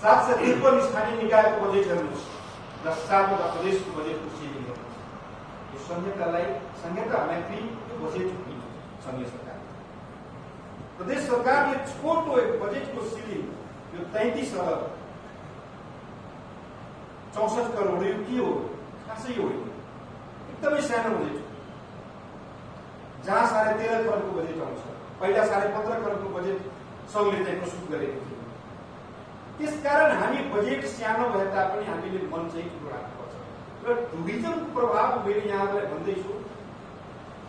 453 स्थानीय निकायको बजेट हेर्नुहोस् र 7वटा प्रदेशको बजेटको सिलिङ हेर्नुहोस्। यो संहिता मैत्री बजेट संघीय सरकार। प्रदेश सरकारले छोटो एक बजेटको सिलिङ यो 33 अरब 64 करोड यो के हो? खासै हो, एकदमै सानो बजेट। जहाँ 13.5 करोडको बजेट आउँछ, पहिला 15.5 करोडको बजेट संघले चाहिँ प्रस्तुत गरेको थियो। त्यसकारण हामी बजेट सानो भए तापनि हामीले मन चाहिँ ठुलो राख्नुपर्छ। र टुरिज्मको प्रभाव मैले यहाँलाई भन्दैछु,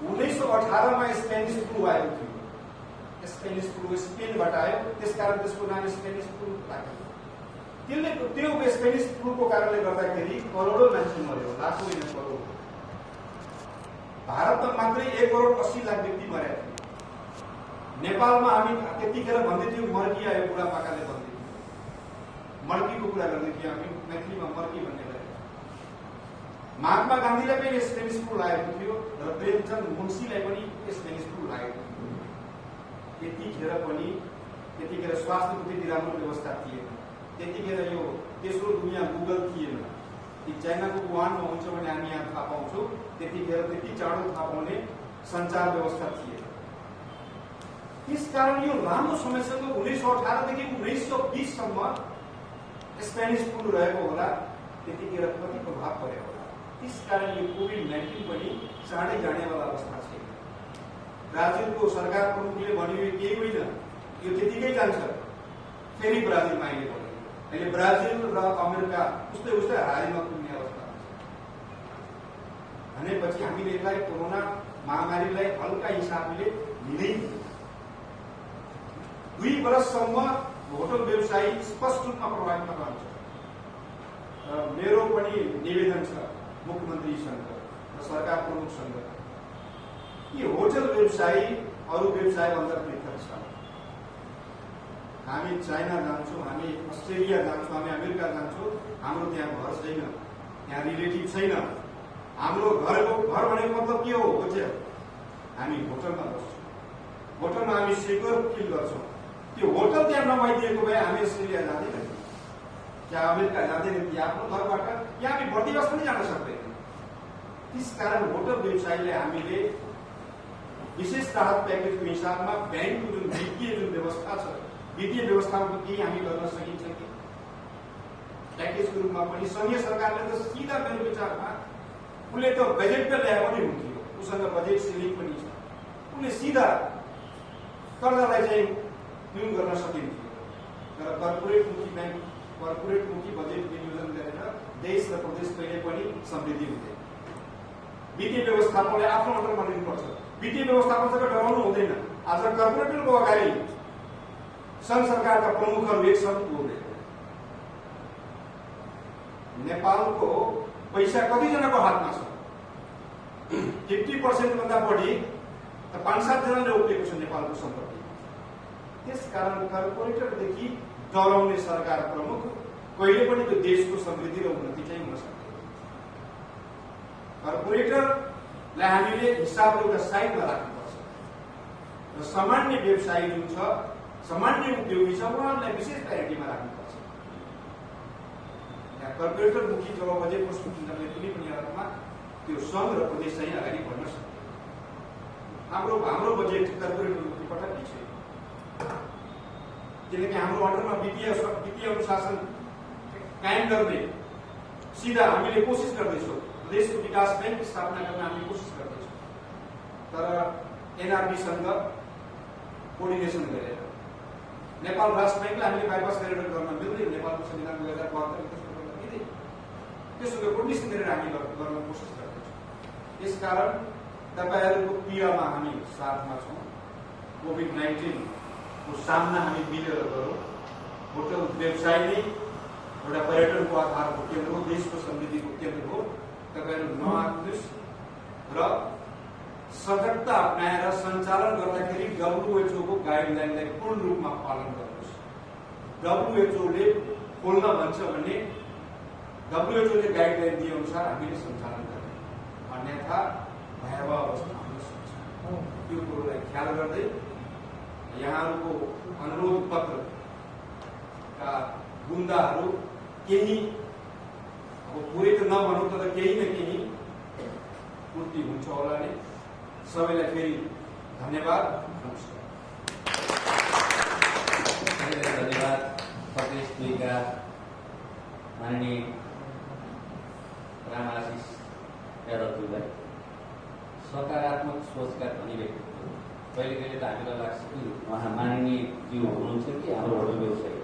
1918 मा स्पेनिस फ्लू आएको थियो। स्पेनिस फ्लू स्पेनबाट आयो, त्यसकारण त्यसको नाम स्पेनिस फ्लू राखियो। त्यो स्पेनिस फ्लूको कारणले गर्दाखेरि करोडौं मान्छे मर्यो, लाखौं होइन करोड। भारतमा मात्रै 1,80,00,000 व्यक्ति मरेका थिए। नेपालमा हामी त्यतिखेर भन्दै थियौँ मर्की आयो, बुढापाकाले भन्दै थियो, मर्कीको कुरा गर्दै थियौँ हामी, मैथिलीमा मर्की भन्ने गरेको। महात्मा गान्धीलाई पनि स्पेनिस फ्लू लागेको थियो र प्रेमचन्द मुन्सीलाई पनि स्पेनिस फ्लू लागेको थियो। त्यतिखेर स्वास्थ्यको त्यति राम्रो व्यवस्था थिएन। त्यतिखेर यो तेस्रो दुनियाँ गुगल थिएन। चाइनाको वुहानमा हुन्छ भने हामी यहाँ थाहा पाउँछौँ, त्यतिखेर त्यति चाँडो थाहा पाउने सञ्चार व्यवस्था थिएन। त्यसकारण यो लामो समयसँग 1918 देखि 1920 सम्म स्पेनिस फ्लू रहेको होला। त्यतिखेर कति प्रभाव पर्यो होला। त्यसकारण यो कोभिड-19 पनि चाँडै जानेवाला अवस्था छैन। ब्राजिलको सरकार प्रमुखले भन्यो यो केही होइन, यो त्यतिकै जान्छ। फेरि ब्राजिलमा अहिले भन्यो, अहिले ब्राजिल र अमेरिका उस्तै हारीमा पुग्ने अवस्था हुन्छ। भनेपछि हामीले यसलाई कोरोना महामारीलाई हल्का हिसाबले लिँदै 2 वर्षसम्म होटल व्यवसायी स्पष्ट रूपमा प्रभावित रहन्छ। मेरो पनि निवेदन छ मुख्यमन्त्रीसँग र सरकार प्रमुखसँग, कि होटल व्यवसायी अरू व्यवसायभन्दा पृथक छ। हामी चाइना जान्छौँ, हामी अस्ट्रेलिया जान्छौँ, हामी अमेरिका जान्छौँ, हाम्रो त्यहाँ घर छैन, त्यहाँ रिलेटिभ छैन। हाम्रो घर भनेको मतलब के हो? होटल। हामी होटलमा बस्छौँ, होटलमा हामी सेक्योर फिल गर्छौँ। त्यो होटल त्यहाँ नभइदिएको भए हामी अस्ट्रेलिया जाँदैनौँ, त्यहाँ अमेरिका जाँदैनौँ, कि आफ्नो घरबाट यहाँ हामी बर्दिवास पनि जान सक्दैनौँ। त्यसकारण होटल व्यवसायीले हामीले विशेष राहत प्याकेजको हिसाबमा ब्याङ्कको जुन वित्तीय व्यवस्था छ, वित्तीय व्यवस्थामा केही हामी गर्न सकिन्छ कि? प्याकेजको रूपमा पनि संघीय सरकारले त सिधा मेरो विचारमा उसले त बजेटमा ल्याए पनि हुन्थ्यो, उसँग बजेट सिलिङ पनि छ, उसले सिधा कर्जालाई चाहिँ न्यून गर्न सकिन्थ्यो। तर कर्पोरेटमुखी बजेट विनियोजन गरेर देश र प्रदेश कहिले पनि समृद्धि हुँदैन। वित्तीय व्यवस्थापनले आफ्नो अन्डरमा लिनुपर्छ। वित्तीय व्यवस्थापनसँग डराउनु हुँदैन। आज कर्पोरेटरको अगाडि संघ सरकारका प्रमुखहरू एक छन् बोल्दै। नेपालको पैसा कतिजनाको हातमा छ? 50% भन्दा बढी 5-7 जनाले उठेको छ नेपालको सम्पत्ति। त्यसकारण कर्पोरेटरदेखि डराउने सरकार प्रमुख कहिले पनि त्यो देशको समृद्धि र उन्नति चाहिँ हुन सक्दैन। कर्पोरेटरलाई हामीले हिसाब एउटा साइडमा राख्नुपर्छ र सामान्य व्यवसायी जुन छ, सामान्य उद्योगी छ, उहाँहरूलाई विशेष प्रायोरिटीमा राख्नुपर्छ। यहाँ कर्पोरेटर मुखी जब बजेट प्रस्तुत हुँदाखेरि कुनै पनि अर्थमा त्यो सङ्घ र प्रदेश चाहिँ अगाडि बढ्न सक्दैन। हाम्रो बजेट कर्पोरेटर मुखी पटक्कै छैन, किनकि हाम्रो अन्डरमा वित्तीय अनुशासन कायम गर्ने सिधा हामीले कोसिस गर्दैछौँ। देशको विकास बैंक स्थापना गर्न हामी कोसिस गर्दैछौँ, तर एनआरबीसँग कोर्डिनेसन गरेर नेपाल राष्ट्र बैंकलाई हामीले बाइपास गरेर गर्न मिल्दैन। नेपालको संविधान 2072 त्यसको कोर्डिनेसन गरेर हामी गर्न कोसिस गर्दैछौँ। यसकारण तपाईहरूको पीडामा हामी साथमा छौँ। कोभिड-19 को सामना हामी मिलेर गरौँ। होटल व्यवसाय नै एउटा पर्यटनको आधारको केन्द्र हो, देशको समृद्धिको केन्द्र हो। तपाईहरू नआत्नुहोस् र सजगता अपनाएर सञ्चालन गर्दाखेरि WHO को गाइडलाइनलाई पूर्ण रूपमा पालन गर्नुहोस्। WHO ले खोल्न भन्छ भने WHO ले गाइडलाइन दिए अनुसार हामीले सञ्चालन गर्ने, अन्यथा भयावह अवस्था हुन सक्छ। त्यो कुरोलाई ख्याल गर्दै यहाँहरूको अनुरोध पत्रका बुन्दाहरू केही अब पुरै त नभनौँ तर केही न केही पूर्ति हुन्छ होला नै। सबैलाई फेरि धन्यवाद, नमस्कार। धन्यवाद प्रदेश 2 का माननीय रामआशिष यादवज्यूलाई। सकारात्मक सोचका धनी व्यक्तित्व। कहिले कहिले त हामीलाई लाग्छ कि उहाँ माननीय ज्यू हुनुहुन्छ कि हाम्रो होटल व्यवसायी।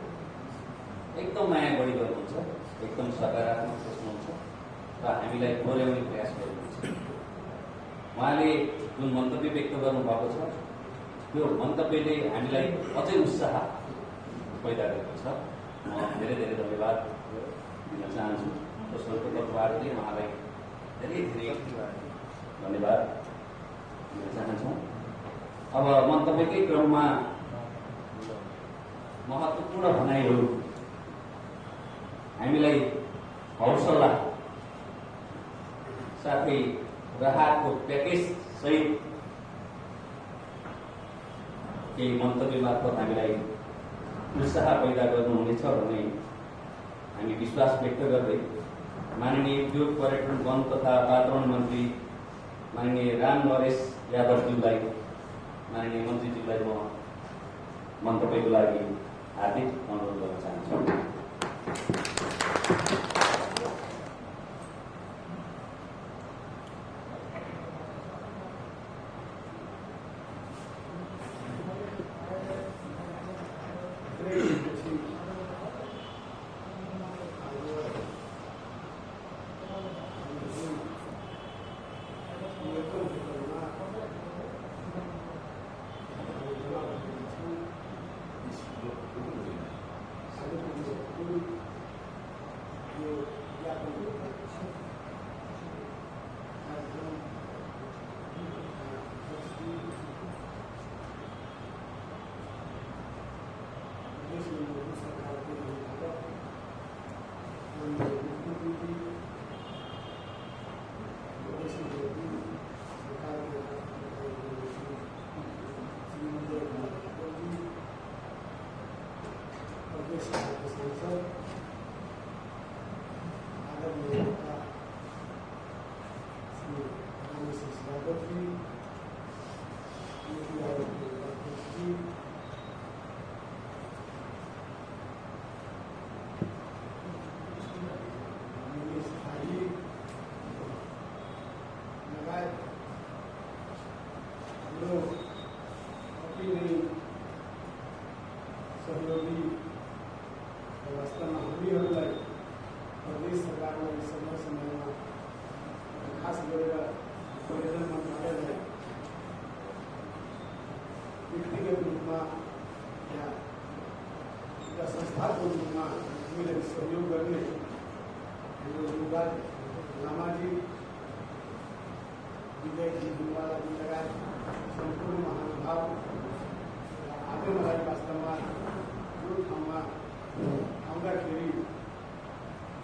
एकदम माया बढी गर्नुहुन्छ, एकदम सकारात्मक सोच्नुहुन्छ र हामीलाई डोर्याउने प्रयास गर्नुहुन्छ। उहाँले जुन मन्तव्य व्यक्त गर्नुभएको छ त्यो मन्तव्यले हामीलाई अझै उत्साह पैदा गरेको छ। म धेरै धेरै धन्यवाद दिन चाहन्छु। दोस्रोको तर्फबाट उहाँलाई धेरै धेरै धन्यवाद दिन चाहन्छौँ। अब मन्तव्यकै क्रममा महत्त्वपूर्ण भनाइहरू हामीलाई हौसला साथै राहतको प्याकेज सहित केही मन्तव्य मार्फत हामीलाई उत्साह पैदा गर्नुहुनेछ भन्ने हामी विश्वास व्यक्त गर्दै माननीय उद्योग पर्यटन वन तथा वातावरण मन्त्री माननीय राम नरेश यादवज्यूलाई, माननीय मन्त्रीज्यूलाई म मन्तव्यको लागि हार्दिक अनुरोध गर्न चाहन्छु। सहयोगी व्यवस्थामा हामीहरूलाई प्रदेश सरकारलाई समय समयमा खास गरेर पर्यटन मन्त्रालयलाई व्यक्तिगत रूपमा या एउटा संस्थाको रूपमा हामीलाई सहयोग गर्ने हाम्रो युवा लामाजी, विजयजी, गुरुवालाजी लगायत सम्पूर्ण महानुभाव आज मलाई वास्तवमा यो ठाउँमा आउँदाखेरि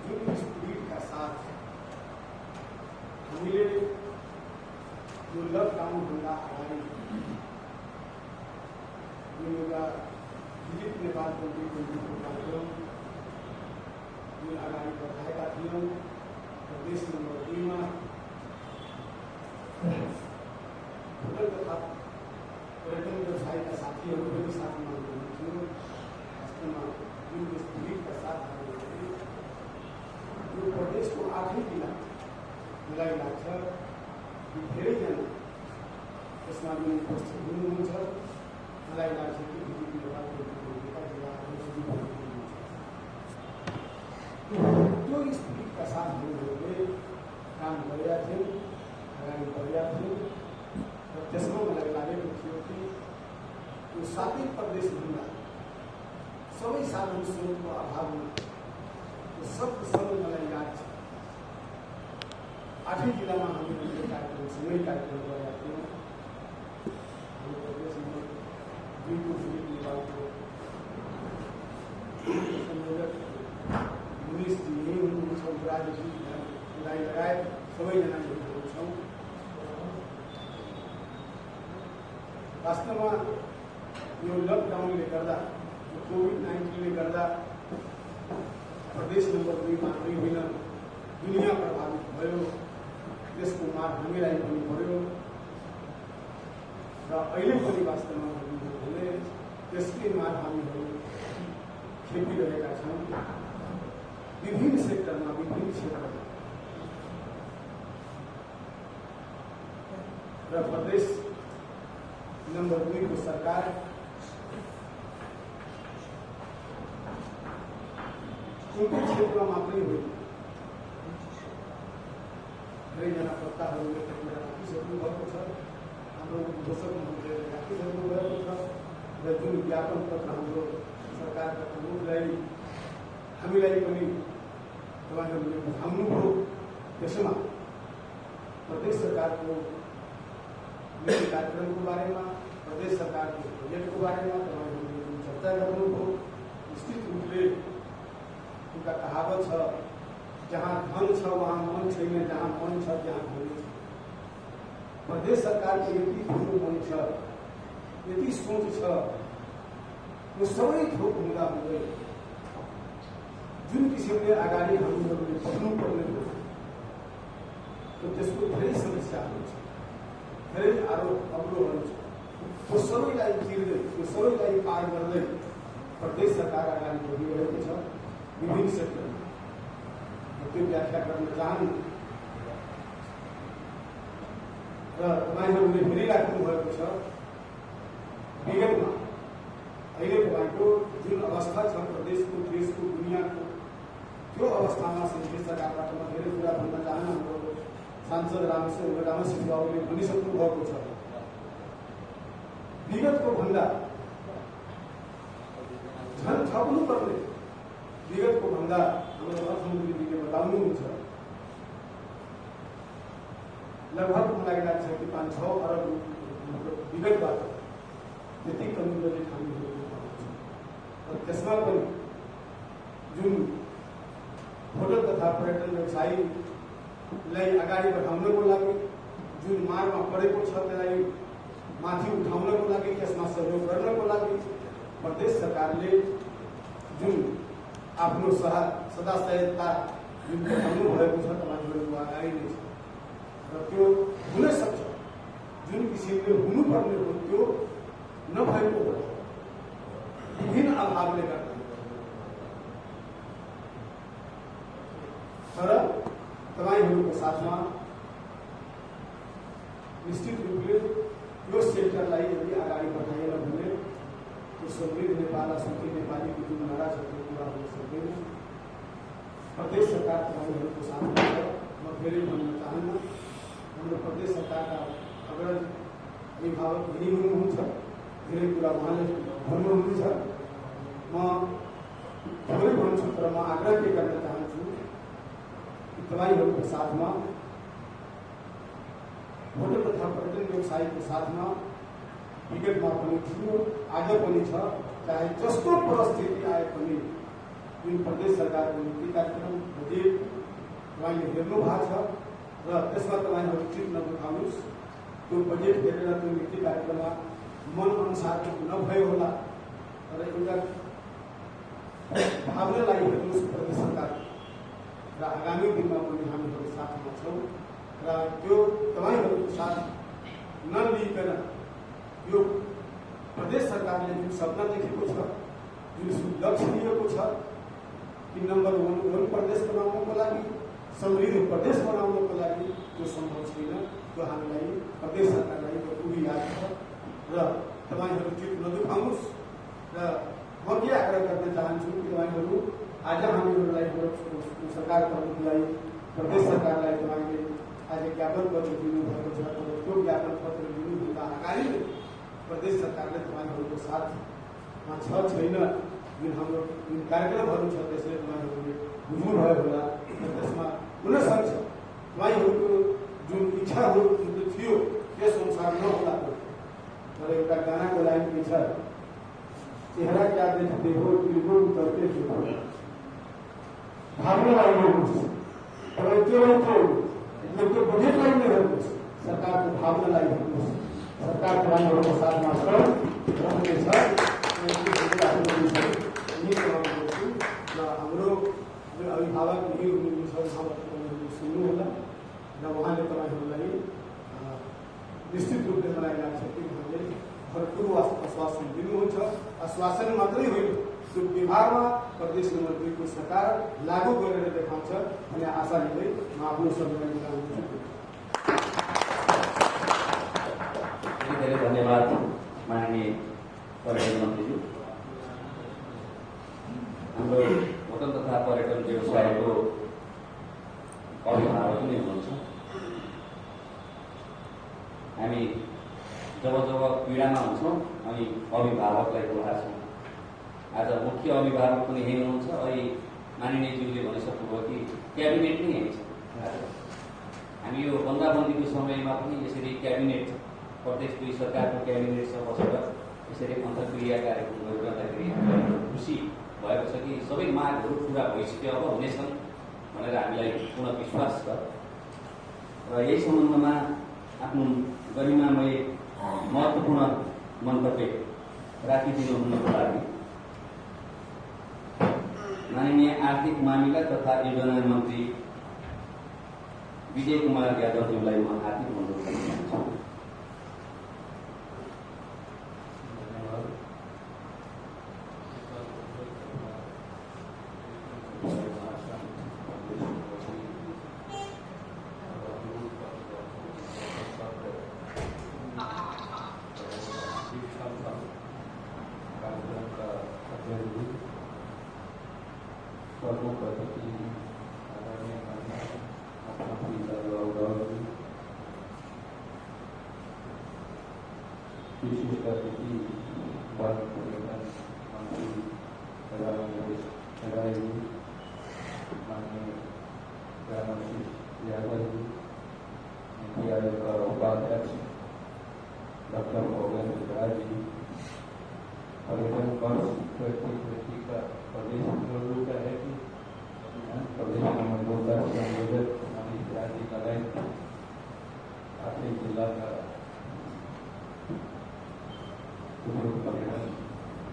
जुन स्पिरिटका साथ हामीले यो लकडाउनभन्दा अगाडि यो एउटा विजित नेपालको कार्यक्रम जुन अगाडि बढाएका थियौँ प्रदेश नम्बर 2 मा होटल तथा पर्यटन व्यवसायका साथीहरू पनि साथमा हुनुहुन्थ्यो। वास्तवमा जुन स्पिरिटका साथ यो प्रदेशको 8 जिल्ला मलाई लाग्छ कि धेरैजना यसमा पनि उपस्थित हुनुहुन्छ। मलाई लाग्छ कि विजित नेपालको जिल्लाहरू त्यो स्पिरिटका साथ हामीहरूले काम गरेका थियौँ, अगाडि बढेका थियौँ र त्यसमा मलाई लागेको थियो कि यो 7 प्रदेशभन्दा सबै साधन स्रोतको अभावमा यो सबसँग मलाई याद छ 8 जिल्लामा हामीले कार्यक्रम गरेका थियौँ। हाम्रो प्रदेशमा 2 को विजित नेपालको संयोजक मुनिसजी यही हुनुहुन्छ, राजजीलाई लगायत सबैजना यही छौँ। वास्तवमा यो लकडाउनले गर्दा, यो कोभिड-19ले गर्दा प्रदेश नंबर 2 मात्रै होइन दुनिया प्रभावित भयो, त्यसको मार हामीलाई पनि पर्यो र अहिले पनि वास्तवमा भन्नु भने त्यसकै मार हामीहरू खेपिरहेका छौँ विभिन्न सेक्टरमा, विभिन्न क्षेत्रमा। र प्रदेश नंबर 2 को सरकार उनकै क्षेत्रमा मात्रै होइन, धेरैजना वक्ताहरूले त्यतिखेर राखिसक्नु भएको छ, हाम्रो घोषक मन्त्रीले राखिसक्नु भएको छ र जुन ज्ञापन पत्र हाम्रो सरकारका प्रमुखलाई हामीलाई पनि तपाईँहरूले बुझाउनुभयो, त्यसमा प्रदेश सरकारको नीति कार्यक्रमको बारेमा, प्रदेश सरकारको बजेटको बारेमा तपाईँहरूले जुन चर्चा गर्नुभयो, निश्चित रूपले उनका कहावत छ, जहाँ धन छ वहाँ मन छैन, जहाँ मन छ त्यहाँ धन छ। प्रदेश सरकारको यति ठुलो मन छ, यति सोच छ, यो सबै थोक हुँदा हुँदै जुन किसिमले अगाडि हामीहरूले बढ्नुपर्ने हो त्यसको धेरै समस्याहरू छ, धेरै आरोप अवरोधहरू छ। त्यो सबैलाई चिर्दै, त्यो सबैलाई पार गर्दै प्रदेश सरकार अगाडि बढिरहेको छ विभिन्न सेक्टरमा। त्यो व्याख्या गर्न चाहनु र तपाईँहरूले हेरिराख्नु भएको छ विगतमा अहिले तपाईँको जुन अवस्था छ प्रदेशको, देशको, दुनियाँको, त्यो अवस्थामा संसदीय सरकारबाट म धेरै कुरा भन्न चाहन्न। हाम्रो सांसद रामसिंह बाबुले भनिसक्नु भएको छ, विगतको भन्दा झन् थप्नु पर्ने, विगतको भन्दा हाम्रो अर्थमन्त्रीले बताउनुहुन्छ लगभग मलाई लाग्छ कि 5-6 अरब विगतबाट त्यति कमी बजेट हामीहरू र त्यसमा पनि जुन होटल तथा पर्यटन व्यवसायीलाई अगाडि बढाउनको लागि जुन मारमा परेको छ त्यसलाई माथि उठाउनको लागि, त्यसमा सहयोग गर्नको लागि प्रदेश सरकारले जुन आफ्नो सदाशयता जुन देखाउनु भएको छ तपाईँहरूको अगाडि नै छ र त्यो हुन सक्छ। जुन किसिमले हुनुपर्ने हो त्यो नभएको हो, विभिन्न अभावले गर्दा। तर तपाईँहरूको साथमा निश्चित रूपले यो सेक्टरलाई यदि अगाडि बढाएन भने त्यो समृद्ध नेपाल, सुखी नेपालीको जुन नारा छ त्यो पुरा हुन सक्दैन। प्रदेश सरकार तपाईँहरूको साथमा छ, म फेरि भन्न चाहन्न। हाम्रो प्रदेश सरकारका अग्रज अभिभावक यही हुनुहुन्छ, धेरै कुरा उहाँले भन्नुहुन्छ। म थोरै भन्छु तर म आग्रह के गर्न चाहन्छु कि तपाईँहरूको साथमा होटल तथा पर्यटन व्यवसायको साथमा विगतमा पनि थियो, आज पनि छ। चाहे जस्तो परिस्थिति आए पनि जुन प्रदेश सरकारको नीति कार्यक्रम बजेट तपाईँले हेर्नु भएको छ र त्यसमा तपाईँहरू चित नबुझाउनुहोस्। त्यो बजेट हेरेर त्यो नीति कार्यक्रममा मन अनुसारको नभयो होला, तर एउटा भावनालाई हेर्नुहोस् प्रदेश सरकार र आगामी दिनमा पनि हामीहरू साथमा छौँ र त्यो तपाईँहरूको साथ नलिकन यो प्रदेश सरकारले जुन सपना देखेको छ, जुन लक्ष्य लिएको छ कि नम्बर 1 प्रदेश बनाउनको लागि, समृद्ध प्रदेश बनाउनको लागि त्यो सम्भव छैन। त्यो हामीलाई प्रदेश सरकारलाई त्यो पुगिरहेको छ र तपाईँहरू चित नदुखाउनुहोस्। र म के आग्रह गर्न चाहन्छु कि तपाईँहरू आज हामीहरूलाई सरकार प्रमुखलाई, प्रदेश सरकारलाई तपाईँले आज ज्ञापन पत्र दिनुभएको छ, त्यो ज्ञापन पत्र दिनुभन्दा अगाडि प्रदेश सरकारले तपाईँहरूको साथमा छ छैन, जुन हाम्रो जुन कार्यक्रमहरू छ त्यसले तपाईँहरूले बुझ्नुभयो होला। त्यसमा हुन सक्छ तपाईँहरूको जुन इच्छाहरू थियो त्यस अनुसार नहोला, तर एउटा गानाको लाइन के छ, चेहरा क्या देखते हो बिल्कुल करते हो, भावनालाई हेर्नुहोस्। तपाईँ त्यो त्यो बजेटलाई नै हेर्नुहोस्, सरकारको भावनालाई हेर्नुहोस्। सरकार तपाईँहरूको साथमा छ, रहनेछ। र हाम्रो अभिभावक नहीं हुनुहुन्छ अभिभावकहरूले सुन्नुहोला र उहाँले तपाईँहरूलाई निश्चित रूपले मलाई लाग्छ कि उहाँले भरपूर आश्वासन दिनुहुन्छ। आश्वासन मात्रै होइन, त्यो व्यवहारमा प्रदेश नम्बर 2 को सरकार लागू गरेर देखाउँछ भन्ने आशा लिँदै म आफ्नो समय बिताउँछु। धेरै धन्यवाद माननीय पर्यटन मन्त्रीज्यू। हाम्रो होटल तथा पर्यटन व्यवसायको अभिभावक नै हुनुहुन्छ। हामी जब जब पीडामा हुन्छौँ अनि अभिभावकलाई बोलाउँछौँ। आज मुख्य अभिभावक पनि यही हुनुहुन्छ। अहिले माननीयज्यूले भनिसक्नुभयो कि क्याबिनेट नै यही छ। हामी यो बन्दाबन्दीको समयमा पनि यसरी क्याबिनेट प्रदेश 2 सरकारको क्याबिनेटसँग बसेर यसरी अन्तर्क्रिया कार्यक्रम गरिरहँदाखेरि हामीलाई खुसी भएको छ कि सबै मागहरू पुरा भइसक्यो, अब हुनेछन् भनेर हामीलाई पूर्ण विश्वास छ। र यही सम्बन्धमा आफ्नो गरिमामय महत्त्वपूर्ण मन्तव्य राखिदिनु हुनुको लागि माननीय आर्थिक मामिला तथा योजना मन्त्री विजय कुमार यादवज्यूलाई म हार्दिक अनुरोध गर्न चाहन्छु। प्रमुख अतिथि आदरणीय विशिष्ट अतिथि वन पर्यटन मंत्री राय जी, माननीय रामाशीष यादव जी, नीति आयोग का उपाध्यक्ष डॉक्टर भोगेंद्र राय जी, पर्यटन वर्ष 2020 का प्रदेश का है कि प्रदेश नंबर 2 का संयोजक मनीष राय जी का दायित्व आखिरी जिला का पर्यटन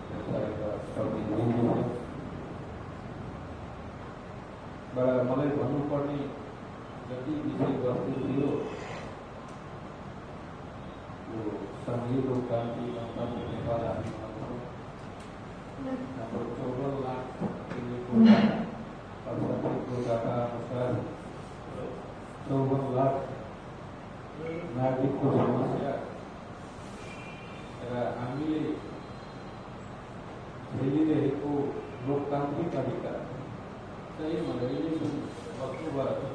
व्यवसाय का प्रतिनिधि है। बड़ा मलाई भन्नुपर्ने जति विषय वस्तु थियो यो संघीय लोकतान्त्रिक गणतन्त्र नेपाल हामी हाम्रो 14 लाख को डाटा अनुसार 54 लाख नागरिक को समस्या र हामीले झेलिरहेको लोकतान्त्रिक अधिकार चाहिँ रिलेसन बस्नुभयो।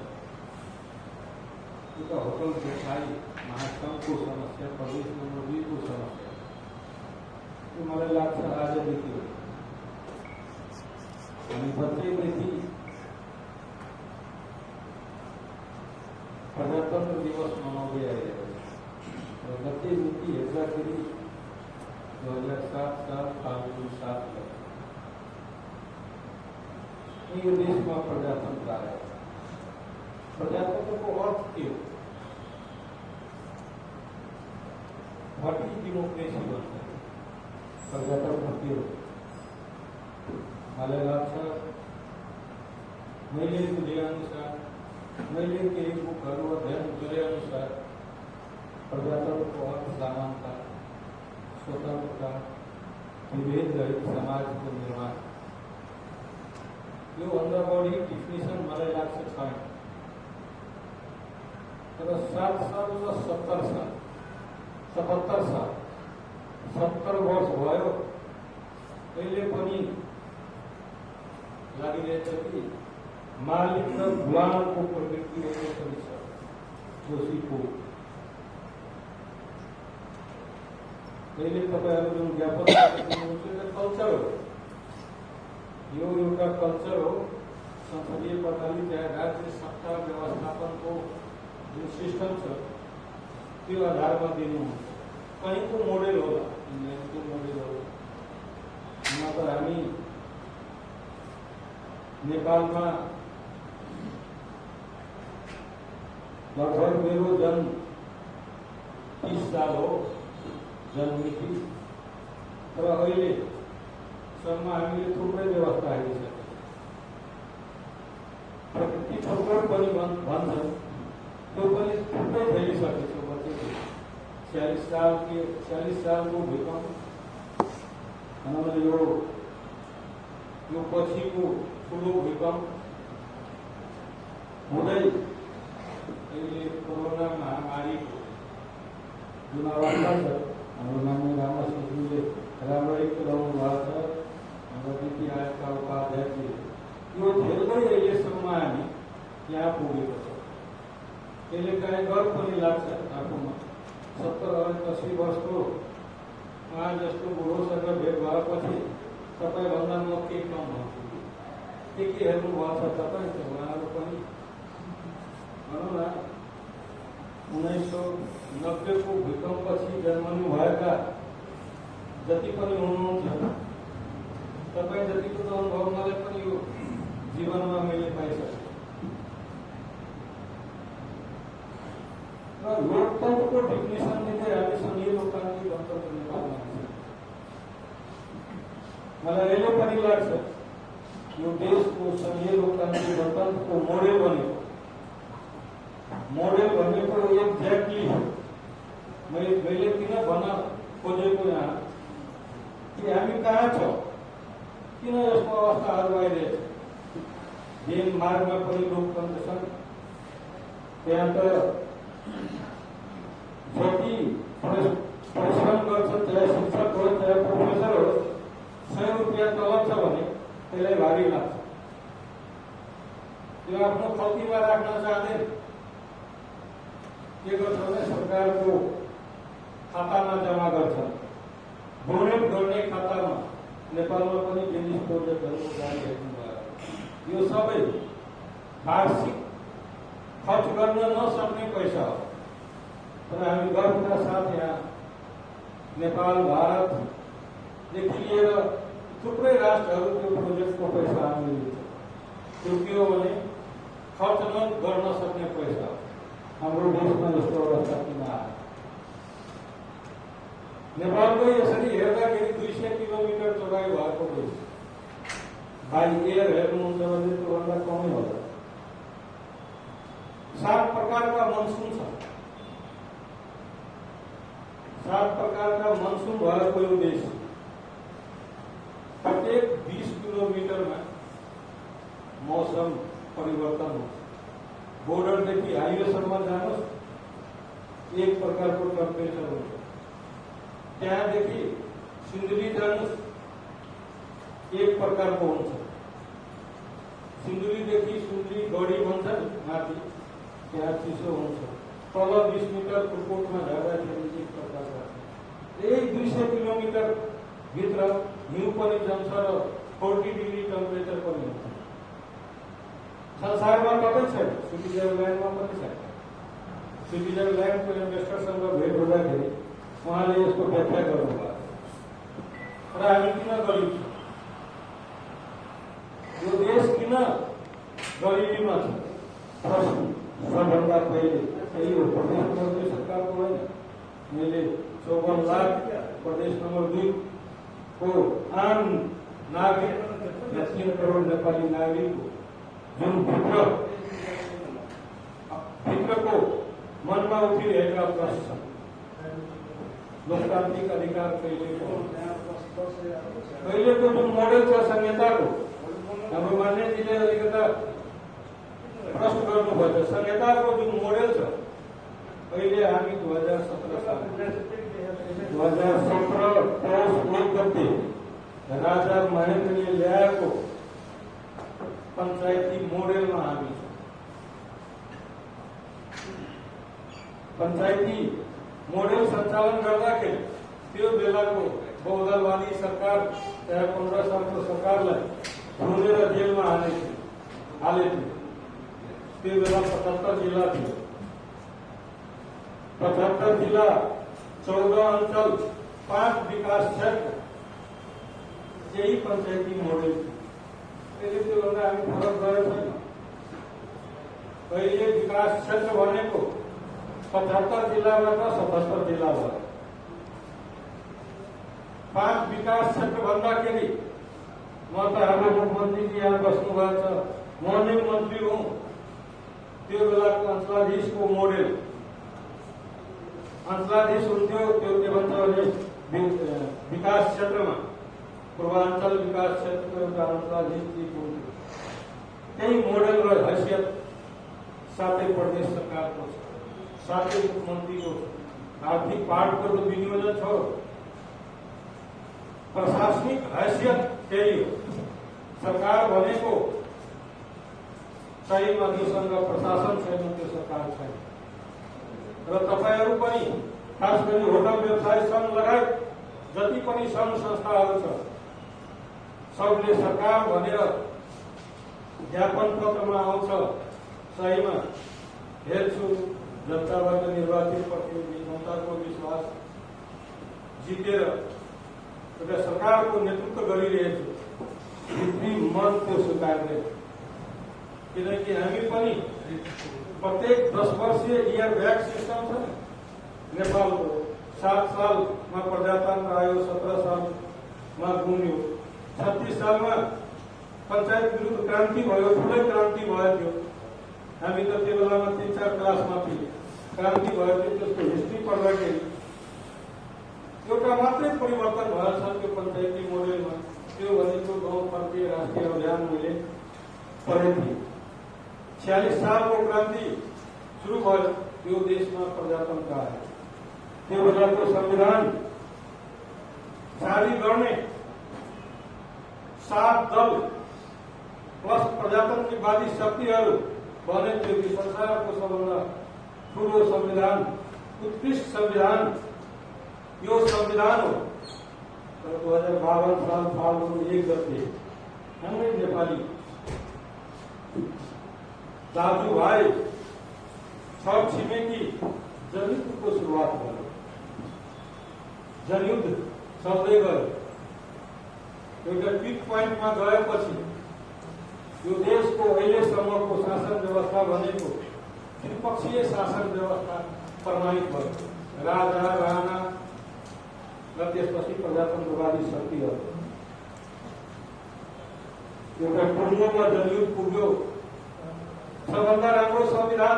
एउटा होटल व्यवसाय महासङ्घको समस्या, प्रदेश नम्बर 2 को समस्या त्यो मलाई लाग्छ आजदेखि हामी बच्चैदेखि प्रजातन्त्र दिवस मनाउँदै आइरहेको छ र जति नीति हेर्दाखेरि 2007 साल फाल्गुन 7 यो देशमा प्रजातन्त्र आयो। प्रजातन्त्रको अर्थ के हो? पार्टी डेमोक्रेसी भन्छ। प्रजातन्त्र के हो? मलाई लाग्छ मैले बुझे अनुसार, मैले केही बुकहरू अध्ययन गरे अनुसार प्रजातन्त्रको अर्थ समानता, स्वतन्त्रता, विभेद रहित समाजको निर्माण। यो भन्दा बढी डिफिनेसन मलाई लाग्छ छैन। तर 7 साल र 70 साल 77 साल 70 वर्ष भयो, कहिले पनि लागिरहेछ कि मालिक र गुलामको प्रवृत्ति अहिले पनि छ। दोषीको कहिले तपाईँहरू जुन ज्ञापन गर्नुहुन्छ कल्चर हो, यो एउटा कल्चर हो। संसदीय प्रणाली चाहे राज्य सत्ता व्यवस्थापनको जुन सिस्टम छ त्यो आधारमा दिनुहुन्छ। कहीँको मोडेल होला, इङ्ल्यान्डको मोडेल होला। नत्र हामी नेपालमा लगभग मेरो जन्म 30 साल हो जन्ममिति, तर अहिलेसम्म हामीले थुप्रै व्यवस्था आइसक्यो। भन्छन् त्यो पनि थुप्रै फैलिसकेको छ। बच्चेको 46 सालको भूकम्प अनि यो पछिको ठुलो भूकम्प हुँदै अहिले कोरोना महामारीको जुन अवस्था छ, हाम्रो माननीय रामसिंहले राम्ररी कुराउनु भएको छ। हाम्रो नीति आयोगका उपाध्यक्षले यो धेरै अहिलेसम्म हामी यहाँ पुगेको छ। त्यसले काहीँ गर्व पनि लाग्छ आफूमा। 70-80 वर्षको उहाँ जस्तो बुढोसँग भेट भएपछि तपाईँभन्दा म के कम भन्छु, के हेर्नुभएको छ तपाईँ? उहाँहरू पनि भनौँ न 1990 को भूकम्पपछि जन्मनु भएका जति पनि हुनुहुन्छ, तपाईँ जतिको त अनुभव मलाई पनि यो जीवनमा मैले पाइसकेँ। र लोकतन्त्रको डिफिनेसन दिँदै हामी सङ्घीय लोकतान्त्रिक गणतन्त्र नेपालमा छ। मलाई अहिले पनि लाग्छ यो देशको सङ्घीय लोकतान्त्रिक गणतन्त्रको मोडेल भनेको एक्ज्याक्टली मैले किन भन्न खोजेको यहाँ कि हामी कहाँ छौँ, किन यस्तो अवस्थाहरू आइरहेछ। डेनमार्कमा पनि लोकतन्त्र छन्, त्यहाँ त जति परिश्रम गर्छन्, चाहे शिक्षक होस् चाहे प्रोफेसर होस्, 100 रुपियाँ तलब छ भने त्यसलाई भारी लाग्छ। त्यो आफ्नो खल्तीमा राख्न चाहँदैन। के गर्छ भने सरकारको खातामा जम्मा गर्छन्, डोनेट गर्ने खातामा। नेपालमा पनि बिजनेस प्रोजेक्टहरूको जारी हेर्नुभयो। यो सबै वार्षिक खर्च गर्न नसक्ने पैसा हो। तर हामी गर्वका साथ यहाँ नेपाल, भारतदेखि लिएर थुप्रै राष्ट्रहरू त्यो प्रोजेक्टको पैसा हामीले लिन्छ। त्यो के हो भने खर्च गर्न सक्ने पैसा हो। हाम्रो देशमा यस्तो अवस्था किन आयो? नेपालको यसरी हेर्दाखेरि 200 किलोमिटर चौडाइ भएको देश, बाई एयर हेर्नुहुन्छ भने त्योभन्दा कमै होला। 7 प्रकारका मनसुन छ। 7 प्रकारका मनसुन भएको यो देश, प्रत्येक 20 किलोमिटरमा मौसम परिवर्तन हुन्छ। बोर्डरदेखि हाइवेसम्म जानुहोस्, एक प्रकारको टेम्परेचर हुन्छ। त्यहाँदेखि सिन्धुली जानुहोस्, एक प्रकारको हुन्छ। सिन्धुलीदेखि सिन्धुली गढी भन्छन् माथि, त्यहाँ चिसो हुन्छ। तल 20 मिटर पुर्कोटमा झर्दाखेरि एक प्रकारको। यही 200 किलोमिटर भित्र हिउँ पनि जम्छ र 40 डिग्री टेम्परेचर पनि हुन्छ। संसारमा कतै छैन, स्विट्जरल्यान्डमा पनि छैन। स्विट्जरल्यान्डको इन्भेस्टरसँग भेट हुँदाखेरि उहाँले यसको व्याख्या गर्नुभयो। र हामी किन गरिब छौँ, यो देश किन गरिबीमा छ? प्रश्न सबभन्दा पहिले यही हो। प्रदेश नम्बर 2 सरकारको होइन, मैले 54 लाख प्रदेश नम्बर 2 को आम नागरिक 3 करोड नेपाली नागरिकको जुन भित्रको मनमा उठिरहेका प्रश्न छन्। लोकतान्त्रिक अधिकार कहिलेको जुन मोडेल छ संहिताको, हाम्रो मान्यजीले अलिकता प्रश्न गर्नुभएको छ। संहिताको जुन मोडेल छ, अहिले हामी 2017 पौष 1 गते राजा महेन्द्रले ल्याएको पञ्चायती मोडेलमा हामी छौँ। पञ्चायती मोडेल सञ्चालन गर्दाखेरि त्यो बेलाको बहुदलवादी सरकार 15 सालको सरकारलाई धुनेर जेलमा हालेको। त्यो बेला 75 जिल्ला थियो। 75 जिल्ला, 14 अञ्चल, 5 विकास क्षेत्र, यही पञ्चायती मोडेल थियो। त्यसले त्योभन्दा हामी फरक गरेको छैन। अहिले विकास क्षेत्र भनेको 75 जिल्लाबाट 77 जिल्ला भयो। 5 विकास क्षेत्र भन्दाखेरि म त हाम्रो मुख्यमन्त्रीजी यहाँ बस्नु भएको छ, म नै मन्त्री हुँ, त्यो बेलाको अञ्चलाधीशको मोडेल अञ्चलाधीश हुन्थ्यो। त्यो के भन्छ भने विकास क्षेत्रमा पूर्वाञ्चल विकास क्षेत्रको एउटा अञ्चलाधीश हुन्थ्यो। त्यही मोडेल र हैसियत साथै प्रदेश सरकारको छ, साथै मुख्यमन्त्रीको छ। आर्थिक पार्टको त विनियोजन छ, प्रशासनिक हैसियत त्यही हो। सरकार भनेको सहीमा जोसँग प्रशासन छैन त्यो सरकार छैन। र तपाईहरू पनि खास गरी होटल व्यवसाय संघ लगायत जति पनि संघ संस्थाहरू छ सबले सरकार भनेर ज्ञापन पत्रमा आउँछ। सहीमा हेर्छु जनताबाट निर्वाचित प्रतिनिधि जनताको विश्वास जितेर एउटा सरकारको नेतृत्व गरिरहेछु। भित्री मन त्यो स्वीकार्दैन, किनकि हामी पनि प्रत्येक 10 वर्षीय इयर ब्याक सिस्टम छ। नेपालको 7 सालमा प्रजातन्त्र आयो, 17 सालमा गुम्यो, 36 सालमा पञ्चायत विरुद्ध क्रान्ति भयो, ठुलै क्रान्ति भयो थियो। हामी त त्यो बेलामा 3-4 क्लासमा थियौँ। क्रान्ति भयो थियो, त्यसको हिस्ट्री पढ्दाखेरि एउटा मात्रै परिवर्तन भएको छ त्यो पञ्चायती मोडेलमा। त्यो भनेको गाउँ फर्के राष्ट्रिय अभियान मैले पढेको थिएँ। 46 सालको क्रान्ति सुरु भयो, त्यो देशमा प्रजातन्त्र आयो। त्यो बेलाको संविधान जारी गर्ने 7 दल प्लस प्रजातन्त्रवादी शक्तिहरू भने थियो कि संसारको सबभन्दा ठुलो संविधान, उत्कृष्ट संविधान यो संविधान हो। तर 2052 साल फाल्गुन 1 गते हाम्रै नेपाली दाजुभाइ छर छिमेकी जनयुद्धको सुरुवात भयो। जनयुद्ध चल्दै गयो। एउटा पिक पोइन्टमा गएपछि यो देशको अहिलेसम्मको शासन व्यवस्था भनेको त्रिपक्षीय शासन व्यवस्था प्रमाणित भयो। राजा राणा र त्यसपछि प्रजातन्त्रवादी शक्तिहरू एउटा टुङ्गोमा जनयुद्ध पुग्यो। सबभन्दा राम्रो संविधान,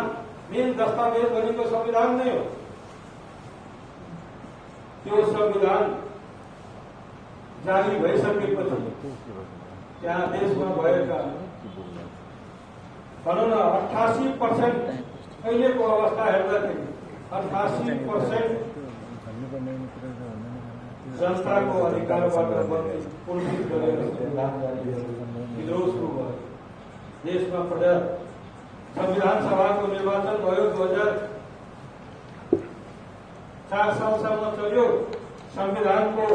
मेन दस्तावेज भनेको संविधान नै हो। त्यो संविधान जारी भइसकेपछि त्यहाँ देशमा भएका भनौँ न 88% अहिलेको अवस्था हेर्दाखेरि 88% जनताको अधिकारबाट पुष्टि गरेर संविधान जारी विद्रोह सुरु भयो। देशमा संविधान सभाको निर्वाचन भयो। 2004 सालसम्म चल्यो। संविधानको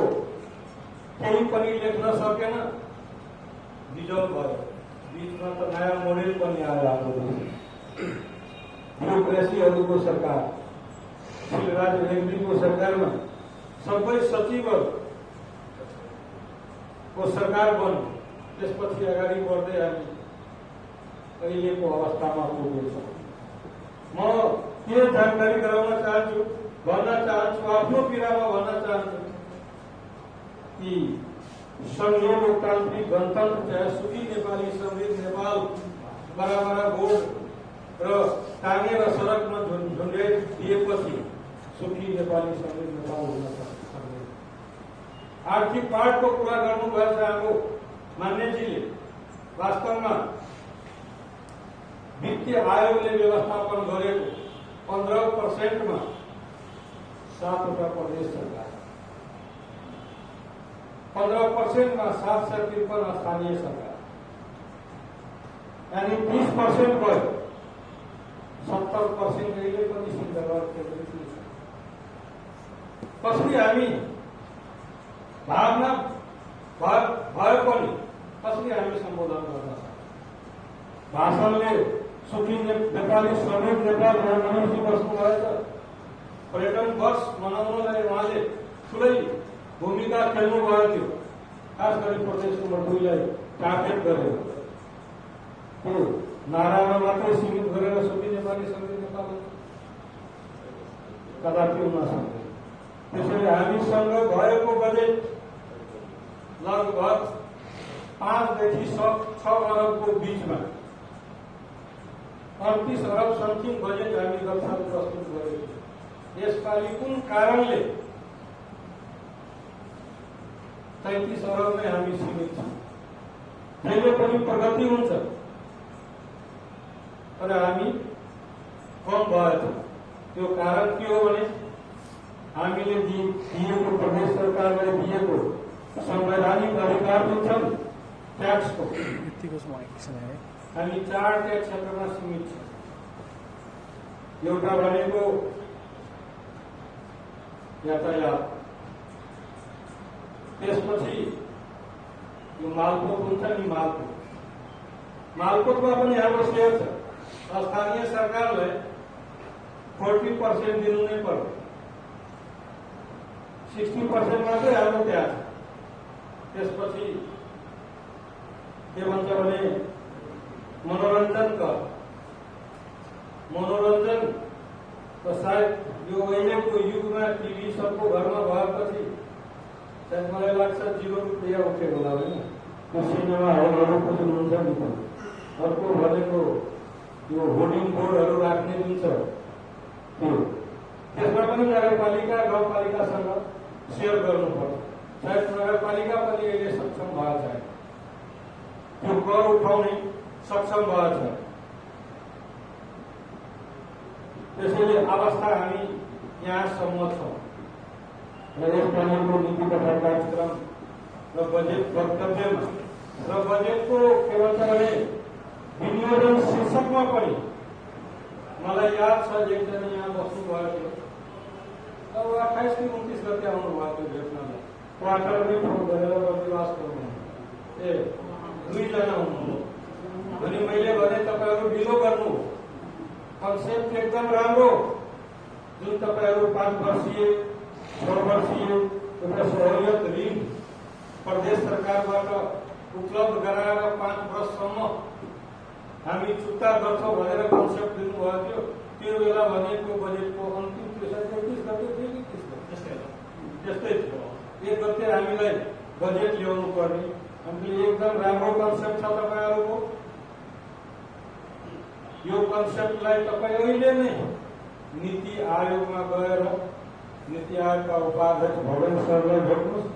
केही पनि लेख्न सकेन, बिजोग भयो। बीचमा त नयाँ मोडेल पनि आयो हाम्रो ब्युरोक्रेसीहरूको सरकार। शिवराज रेग्मीको सरकारमा सबै सचिवको सरकार बन्यो। त्यसपछि अगाडि बढ्दै हामी अहिलेको अवस्थामा पुगेछौँ। म के जानकारी गराउन चाहन्छु, भन्न चाहन्छु, आफ्नो पीडामा भन्न चाहन्छु कि संघीय लोकतान्त्रिक गणतन्त्र चाहे सुखी नेपाली समृद्ध नेपाल बराबर बोर्ड र टाँगेर सडकमा झुन्ड्याइदिएपछि सुखी नेपाली समृद्ध नेपाल हुन सक्दैन। आर्थिक पार्टको कुरा गर्नुभएछ हाम्रो मान्यजीले। वास्तवमा वित्तीय आयोगले व्यवस्थापन गरेको 15%मा 7वटा प्रदेश सरकार, 15%मा 753 स्थानीय सरकार, यानी 30% भयो। 70% अहिले पनि सिंहदरबार केन्द्रित छ। कसरी हामी भावना भए पनि कसरी हामी सम्बोधन गर्न सक्छौँ? भाषणले सुखी नेपाली समृद्ध नेपाल मनाउनु बस्नुभएछ। पर्यटन वर्ष मनाउनलाई उहाँले ठुलै भूमिका खेल्नु भएको थियो। खास गरी प्रदेश नम्बर 2 लाई टार्गेट गरेर त्यो नारामा मात्रै सीमित गरेर सुखी नेपाली समृद्ध नेपाल कदापि हुन सक्दैन। त्यसैले हामीसँग भएको बजेट लगभग 5 देखि 6 अरबको बीचमा 38 अरब समथिङ बजेट हामी गत साल प्रस्तुत गरेको छौँ। यसपालि कुन कारणले 33 अरबमै हामी सीमित छौँ? जहिले पनि प्रगति हुन्छ तर हामी कम भएछौँ। त्यो कारण के हो भने हामीले दिएको प्रदेश सरकारले दिएको संवैधानिक अधिकार जुन छन् ट्याक्सको, हामी 4 ट्याक्स क्षेत्रमा सीमित छौँ। एउटा भनेको यातायात, त्यसपछि यो मालपोत हुन्छ नि, मालपोतमा पनि हाम्रो सेयर छ। स्थानीय सरकारलाई 40% दिनु नै पर्छ, 60% मात्रै हाम्रो ट्याक्स। त्यसपछि के भन्छ भने मनोरञ्जन कर, मनोरञ्जन त सायद यो अहिलेको युगमा टिभी सबको घरमा भएपछि सायद मलाई लाग्छ 0 रुपियाँ उठेको होला होइन। त्यो सिनेमा हलहरूको जुन हुन्छ नि, अर्को भनेको यो होर्डिङ बोर्डहरू राख्ने जुन छ त्यो, त्यसमा पनि नगरपालिका गाउँपालिकासँग सेयर गर्नुपर्छ। सायद नगरपालिका पनि अहिले सक्षम भएको छैन, त्यो कर उठाउने सक्षम भएको छ। त्यसैले अवस्था हामी यहाँसम्म छौँ र यसपालिको नीति तथा कार्यक्रम र बजेट वक्तव्यमा र बजेटको के भन्छ भने विनियोजन शीर्षकमा पनि मलाई याद छ एकजना यहाँ बस्नु भएको थियो, अब 28 कि 29 गते आउनु भएको थियो भेट्नलाई। क्वार्टरमै फोन गरेर बसोबास गर्नु, 2 जना हुनुहुन्छ। अनि मैले भने तपाईँहरू ढिलो गर्नु, कन्सेप्ट एकदम राम्रो, जुन तपाईँहरू 5 वर्षीय 6 वर्षीय एउटा सहूलियत ऋण प्रदेश सरकारबाट उपलब्ध गराएर 5 वर्षसम्म हामी चुक्ता गर्छौँ भनेर कन्सेप्ट दिनुभएको थियो। त्यो बेला भनेको बजेटको अन्तिम 30 गते थियो कि 30 गते त्यस्तै थियो। 1 गते हामीलाई बजेट ल्याउनु पर्ने। हामीले एकदम राम्रो कन्सेप्ट छ तपाईँहरूको, यो कन्सेप्टलाई तपाईँ अहिले नै नीति आयोगमा गएर नीति आयोगका उपाध्यक्ष भवन सरलाई भेट्नुहोस्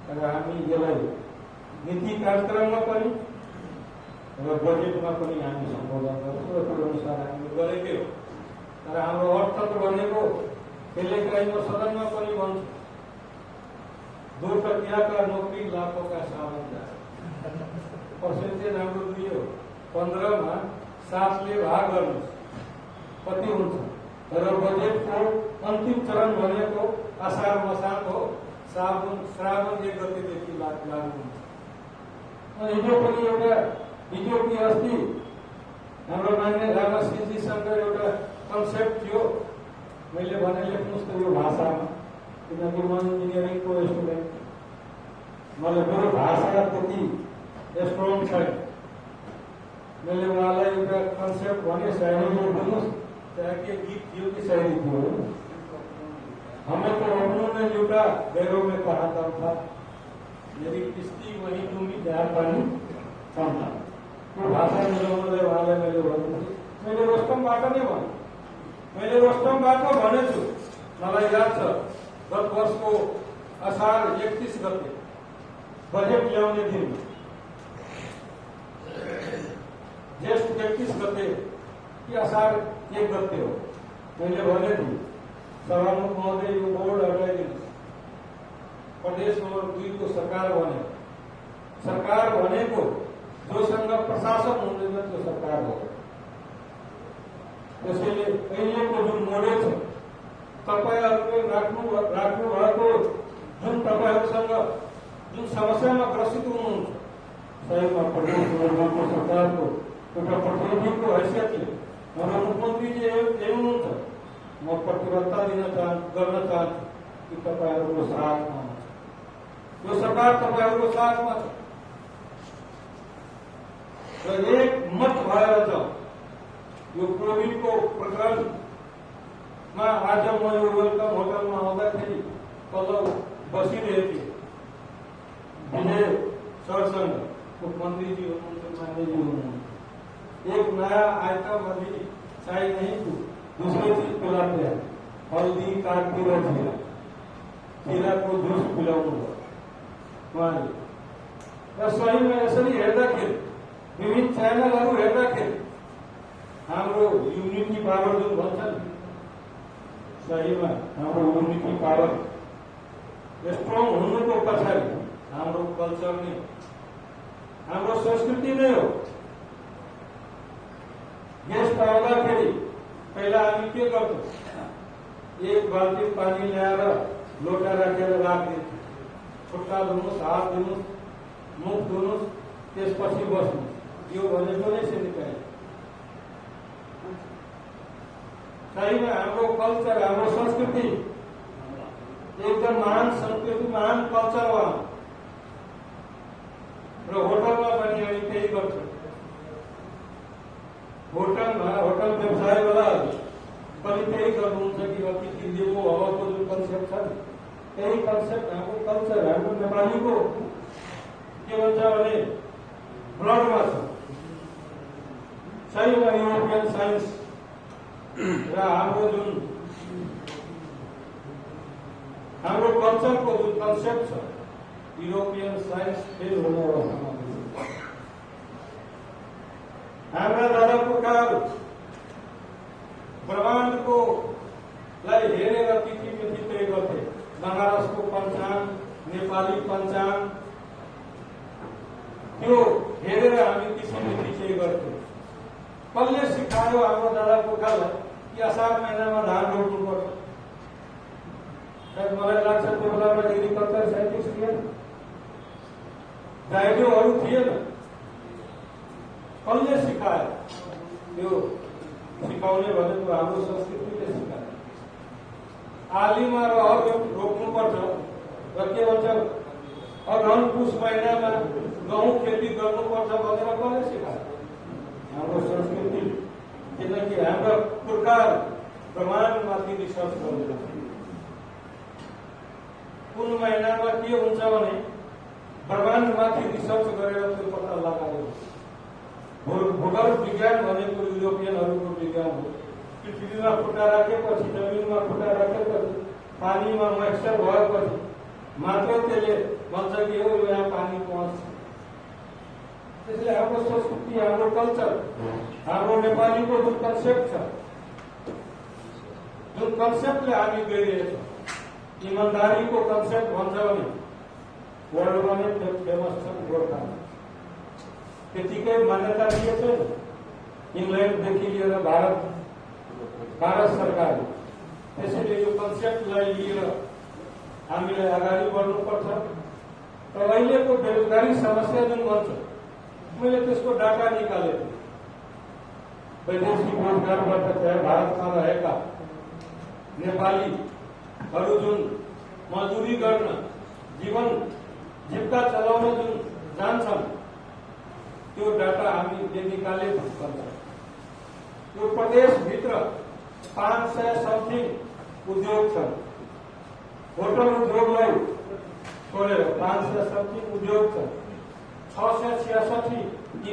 र हामी यसलाई नीति कार्यक्रममा पनि र बजेटमा पनि हामी सम्बोधन गर्छौँ र त्यो अनुसार हामीले गरेकै हो। तर हाम्रो अर्थतन्त्र भनेको कहिलेकाहीँ सदनमा पनि भन्छ 2 टकियाका नोकरी लाखों सावन जाए। पर्सेन्टेज हाम्रो 2 हो, 15मा 7 ले भाग गर्नुहोस् कति हुन्छ। तर बजेटको अन्तिम चरण भनेको असार मसार हो, श्रावण 1 गतेदेखि लागू हुन्छ। हिजो पनि एउटा हिजो कि अस्ति हाम्रो मान्य रामसिंहजीसँग एउटा कन्सेप्ट थियो, मैले भने लेख्नुहोस् त यो भाषामा, किनकि म इन्जिनियरिङको स्टुडेन्ट, मलाई मेरो भाषा त्यति स्ट्रङ छैन। मैले उहाँलाई एउटा कन्सेप्ट भने शायरी लेख्नुहोस्, चाहे के गीत थियो कि शायरी थियो। हमें तो अपनों ने लूटा, गैरों में कहा था, यदि किस्ती वही दूंगी जहाँ पानी कम था। त्यो भाषा मिलाउनलाई उहाँलाई मैले भन्नु, मैले रोस्टमबाट नै भने, मैले रोस्टमबाट भनेछु। मलाई याद छ गत वर्षको असार 31 गते बजेट ल्याउने दिन, ज्येष्ठ 31 गते कि असार 1 गते हो, मैले भने थिएँ सभामुख महोदय यो बोर्ड हटाइदिनुहोस्। प्रदेश नम्बर 2 को सरकार बन्यो। सरकार भनेको जोसँग प्रशासन हुँदैन त्यो सरकार हो। त्यसैले अहिलेको जुन मोडेल छ, तपाईँहरूले राख्नु भएको जुन तपाईँहरूसँग जुन समस्यामा ग्रसित हुनुहुन्छ, सहीमा प्रदेश नम्बर सरकारको एउटा प्रतिनिधिको हैसियतले हाम्रो मुख्यमन्त्रीजी हुनुहुन्छ, म प्रतिबद्धता गर्न चाहन्छु कि तपाईँहरूको साथमा हुन्छ। यो सरकार तपाईँहरूको साथमा छ र एक मत भएर जाउँ। यो कोभिडको प्रकरणमा आज म यो वेलकम होटलमा आउँदाखेरि तल बसिरहेको थिएँ, विजय सरसँग मुख्यमन्त्रीजी हुनुहुन्छ, मान्यजी हुनुहुन्छ। एक नया आइटम अभी चाहिए नहीं, दूसरी चीज पिलाते हैं, हल्दी काट के रखिए, खीरा को जूस पिलाऊंगा उहाँले। र सही में यसरी हेर्दाखेरि विभिन्न च्यानलहरू हेर्दाखेरि हाम्रो युनिटी पावर जुन भन्छ नि, सहीमा हाम्रो युनिटी पावर स्ट्रङ हुनुको पछाडि हाम्रो कल्चर नै, हाम्रो संस्कृति नै हो। गेस्ट आउँदाखेरि पहिला हामी के गर्थ्यौँ, एक बाल्टी पानी ल्याएर लोटा राखेर राखिदिन्थ्यौँ, खुट्टा धुनुहोस्, हात धुनुहोस्, मुख धुनुहोस्, त्यसपछि बस्नुहोस्। यो भनेको नै सिकाइ। सहीमा हाम्रो कल्चर, हाम्रो संस्कृति एकदम महान संस्कृति, महान कल्चर हो। र होटलमा पनि हामी त्यही गर्छौँ। होटल व्यवसायवालाहरू पनि त्यही गर्नुहुन्छ कि अतिथि देवो भवको जुन कन्सेप्ट छ नि, त्यही कन्सेप्ट हाम्रो कल्चर, हाम्रो नेपालीको के भन्छ भने ब्लडमा छ। सहीमा युरोपियन साइन्स र हाम्रो जुन हाम्रो कल्चरको जुन कन्सेप्ट छ, युरोपियन साइन्स फेल हुने अवस्थामा छ। हाम्रा दादा पुर्खाहरू ब्रह्माण्डको लाई हेरेर तिथि मिति तय गर्थे। बनारसको पञ्चाङ्ग, नेपाली पञ्चाङ्ग, त्यो हेरेर हामी तिथि मिति तय गर्थ्यौँ। कसले सिकायो हाम्रो दादा पुर्खालाई कि असार महिनामा धान रोप्नुपर्छ? सायद मलाई लाग्छ त्यो बेलामा एग्रिकल्चर साइन्टिस्ट थिएन, डाइडोहरू थिएन। कसले सिकायो? त्यो सिकाउने भनेको हाम्रो संस्कृतिले सिकायो। आलीमा रहर रोप्नुपर्छ र के भन्छ अघन पुष महिनामा गहुँ खेती गर्नुपर्छ भनेर कसले सिकायो? हाम्रो संस्कृति। किनकि हाम्रा पुर्खाहरू ब्रह्माण्डमाथि रिसर्च गर्नुहुन्छ। कुन महिनामा के हुन्छ भने ब्रह्माण्डमाथि रिसर्च गरेर त्यो पत्ता लगायो। भूगर्भ विज्ञान भनेको युरोपियनहरूको विज्ञान हो। पृथ्वीमा खुट्टा राखेपछि, जमिनमा खुट्टा राखेपछि, पानीमा मोइस्चर भएपछि मात्रै त्यसले भन्छ कि हो यहाँ पानी पहुँच। त्यसले हाम्रो संस्कृति, हाम्रो कल्चर, हाम्रो नेपालीको जुन कन्सेप्ट छ, जुन कन्सेप्टले हामी गइरहेछौँ, इमान्दारीको कन्सेप्ट भन्छ भने वर्ल्डमा नै फेमस छ गोर्खा। त्यतिकै मान्यता दिएछ इङ्ल्यान्डदेखि लिएर भारत सरकारले। त्यसैले यो कन्सेप्टलाई लिएर हामीले अगाडि बढ्नुपर्छ। र अहिलेको बेरोजगारी समस्या जुन भन्छ, मैले त्यसको डाटा निकालेको। वैदेशिक रोजगारबाट चाहे भारतमा रहेका नेपालीहरू जुन मजदुरी गर्न, जीविका चलाउन जुन जान्छन्, त्यो डाटा हामीले निकालेको छ। यो प्रदेशभित्र 500 समथिङ उद्योग छन्। होटल उद्योगलाई छोडेर 500 समथिङ उद्योग छन्। 666